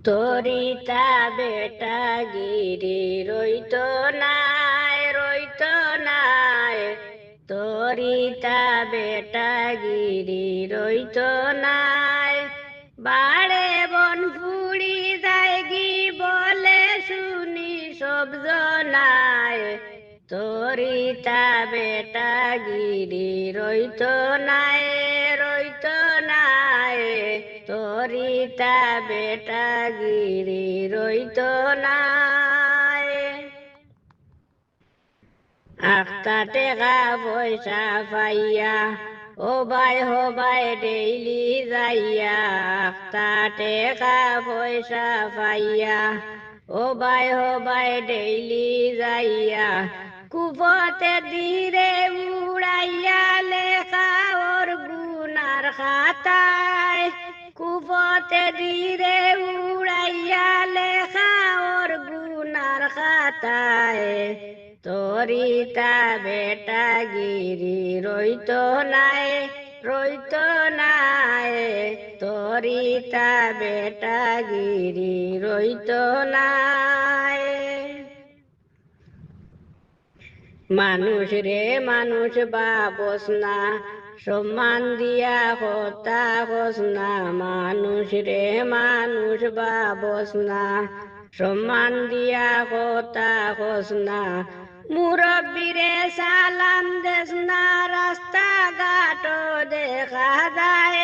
তরিতা বেটা গিরি রইতো নাই তরিতা বেটা গিরি রইতো নাই বাড়ে বন ফুড়ি যায় গি বলে শুনি সব জনায় তরিতা বেটা গিরি রইতো নাই তরিতা বেটা গিরি রইতো নাই আখতা টেকা পয়সা পাইয়া হবাই ডেইলি যাইয়া আখতা টেকা পয়সা পাইয়া হবাই ডেইলি যাইয়া কুপতে ধীরে উড়াইয়া লেখা ওর গুনার খাতায় কুপতে ধীরে উড়াইয়া লেখা ওর গুনার খাতায় তরিতা বেটা গিরি রইতো নাই তরিতা বেটা গিরি রইতো নাই মানুষ রে মানুষ বাবস না সম্মান দিয়া কথা হস না মানুষ রে মানুষ বাবস না সম্মান দিয়া কথা হস না মুরব্বীরে সালাম দেস না রাস্তা ঘাট দেখা যায়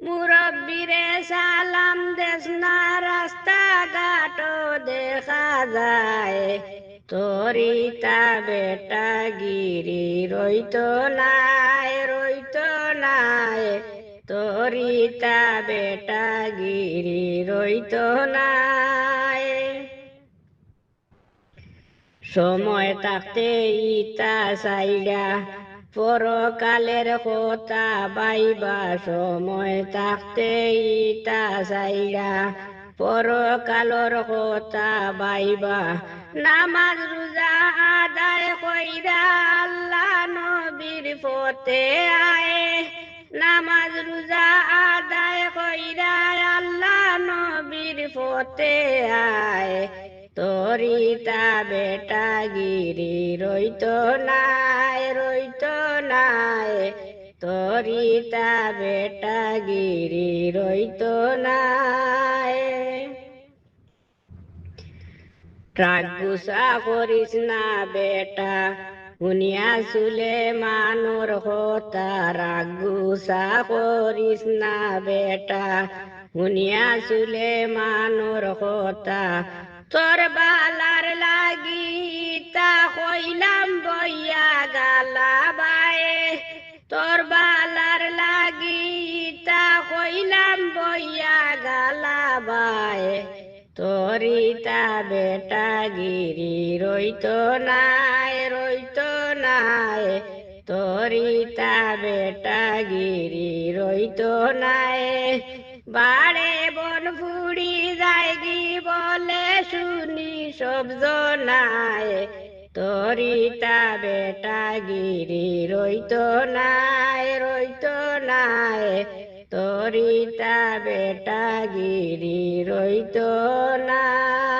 মুরব্বীরে সালাম দেস না রাস্তা ঘাট দেখা যায় তরিতা বেটা গিরি রইতো নাই তরিতা বেটা গিরি রইতো নাই সময় থাকতে ইতা চাইলা পরকালের কথা বাইবা সময় থাকতে ইতা চাইলা পরকালর কথা বাইবা নামাজ রোজা আদায় কইরা আল্লাহ নবীর পথে আয়ে নামাজ রোজা আদায় কইরা আল্লাহ নবীর পথে আয়ে তরিতা বেটা গিরি রইতো নাই তরিতা বেটা গিরি রইতো নাই ট্রাক গুসা করিস না বেটা শুনিয়া চুলে মানুর হতা রাগ গুসা করিস না বেটা শুনিয়া চুলে মানুর হতা তোর বালার লাগি তা কইলাম বইয়া গালা বায়ে তোর বালার লাগি তা কইলাম বইয়া গালা বায়ে তরিতা বেটা গিরি রইতো নাই তরিতা বেটা গিরি রইতো নাই বাড়ে বন ফুড়ি যায় গি বলে শুনি সব জনায় তরিতা বেটা গিরি রইতো নাই তরিতা বেটা গিরি রইতো নাই।